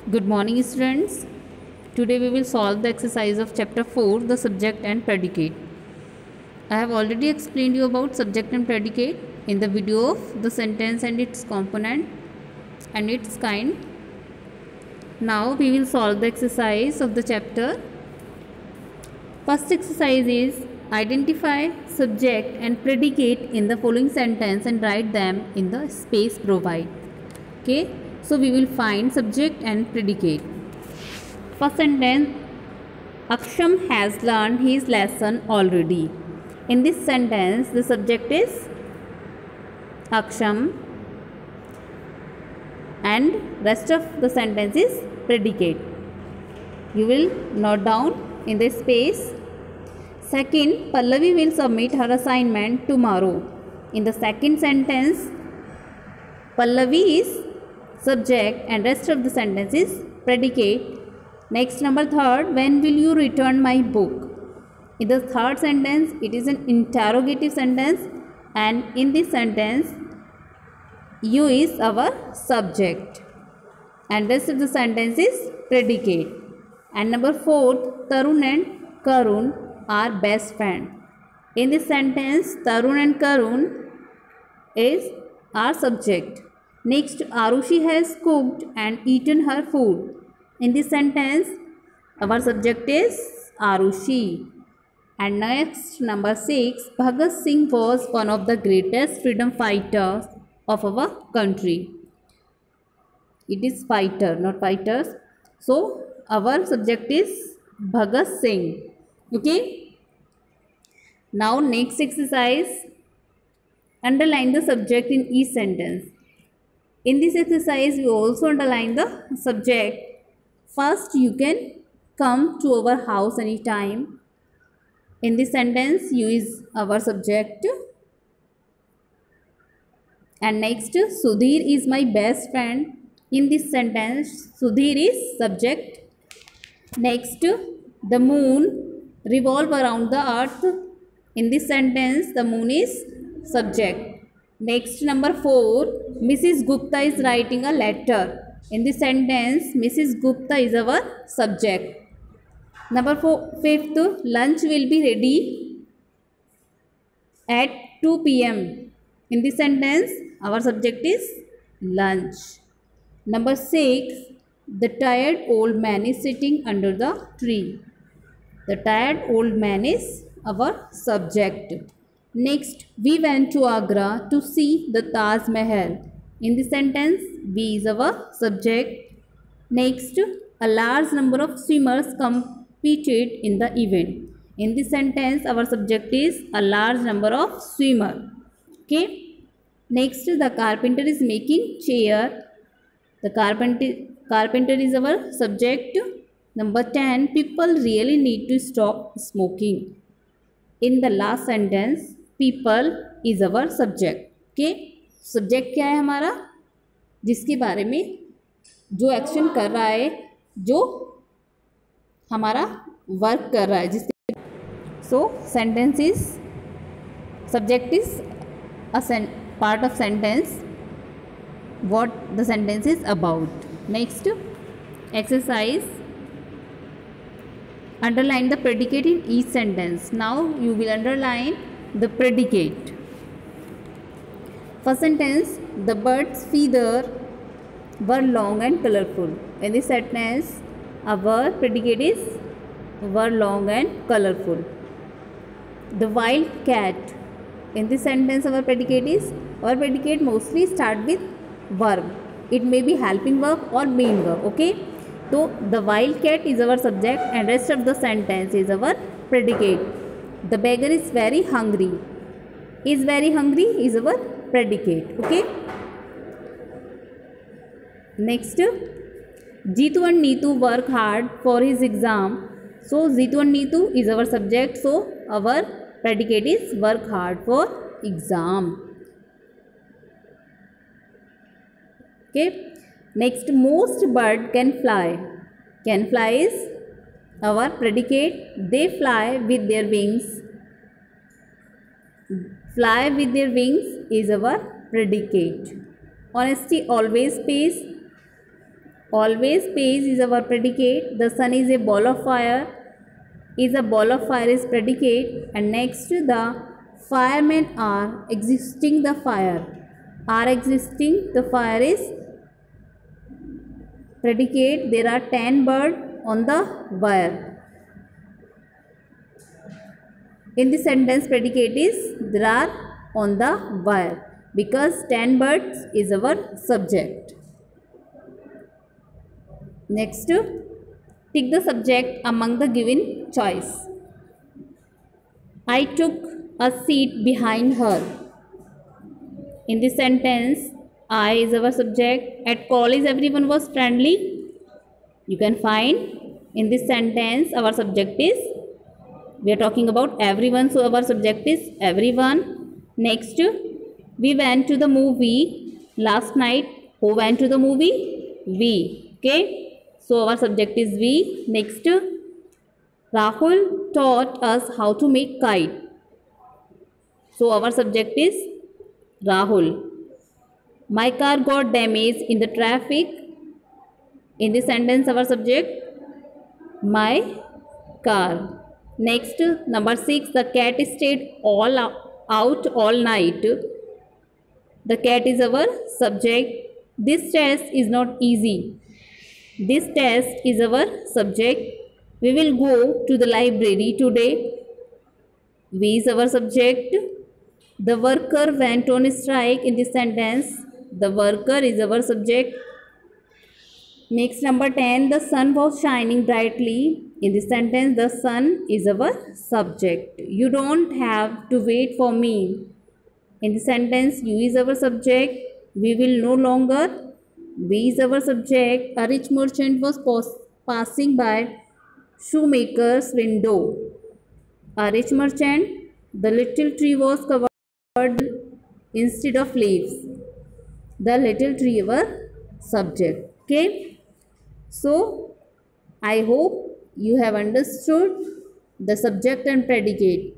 Good morning, students. Today we will solve the exercise of chapter 4, the subject and predicate. I have already explained you about subject and predicate in the video of the sentence and its component and its kind. Now we will solve the exercise of the chapter. First exercise is identify subject and predicate in the following sentence and write them in the space provided. Okay. So we will find subject and predicate. First sentence, Aksham has learned his lesson already. In this sentence, the subject is Aksham and rest of the sentence is predicate. You will note down in the space. Second, Pallavi will submit her assignment tomorrow. In the second sentence, Pallavi is subject and rest of the sentence is predicate. Next, number third, when will you return my book? In the third sentence, it is an interrogative sentence and in this sentence, you is our subject and rest of the sentence is predicate. And number fourth, Tarun and Karun are best friends. In this sentence, Tarun and Karun is our subject. Next, Arushi has cooked and eaten her food. In this sentence, our subject is Arushi. And next, number 6, Bhagat Singh was one of the greatest freedom fighters of our country. It is fighter, not fighters. So, our subject is Bhagat Singh. Okay. Now, next exercise, underline the subject in each sentence. In this exercise, we also underline the subject. First, you can come to our house anytime. In this sentence, you is our subject. And next, Sudhir is my best friend. In this sentence, Sudhir is subject. Next, the moon revolves around the earth. In this sentence, the moon is subject. Next, number 4, Mrs. Gupta is writing a letter. In this sentence, Mrs. Gupta is our subject. Number 5th, lunch will be ready at 2 p.m. In this sentence, our subject is lunch. Number 6, the tired old man is sitting under the tree. The tired old man is our subject. Next, we went to Agra to see the Taj Mahal. In this sentence, we is our subject. Next, a large number of swimmers competed in the event. In this sentence, our subject is a large number of swimmers. Okay. Next, the carpenter is making chair. The carpenter is our subject. Number 10, people really need to stop smoking. In the last sentence, people is our subject. Okay. Subject क्या है हमारा, जिसके बारे में जो action कर रहा है, जो हमारा वर्क कर रहा है, जिसके सो sentence is subject is a part of sentence what the sentence is about. Next exercise, underline the predicate in each sentence. Now you will underline the predicate. First sentence, the bird's feathers were long and colorful. In this sentence, our predicate is were long and colorful. The wild cat. In this sentence, our predicate mostly start with verb. It may be helping verb or main verb. Okay. So the wild cat is our subject and rest of the sentence is our predicate. The beggar is very hungry. Is very hungry is our predicate. Okay. Next, Jitu and Neetu work hard for his exam. So Jitu and Neetu is our subject. So our predicate is work hard for exam. Okay. Next, most bird can fly. Can fly is our predicate. They fly with their wings. Fly with their wings is our predicate. Honesty always pays. Always pays is our predicate. The sun is a ball of fire. Is a ball of fire is predicate. And next the firemen are existing the fire. Are existing the fire is predicate. There are 10 birds on the wire. In the sentence predicate is there are on the wire because 10 birds is our subject. Next, tick the subject among the given choice. I took a seat behind her. In the sentence, I is our subject. At college, everyone was friendly. You can find in this sentence our subject is, we are talking about everyone, so our subject is everyone. Next, we went to the movie last night. Who went to the movie? We. Okay. So our subject is we. Next, Rahul taught us how to make kite. So our subject is Rahul. My car got damaged in the traffic. In this sentence, our subject my car. Next, number 6, the cat stayed out all night. The cat is our subject. This test is not easy. This test is our subject. We will go to the library today. We is our subject. The worker went on strike. In this sentence, the worker is our subject. Next, number 10, the sun was shining brightly. In this sentence, the sun is our subject. You don't have to wait for me. In the sentence, you is our subject. We will no longer. We is our subject. A rich merchant was passing by shoemaker's window. A rich merchant. The little tree was covered instead of leaves. The little tree our subject. Okay. So, I hope you have understood the subject and predicate.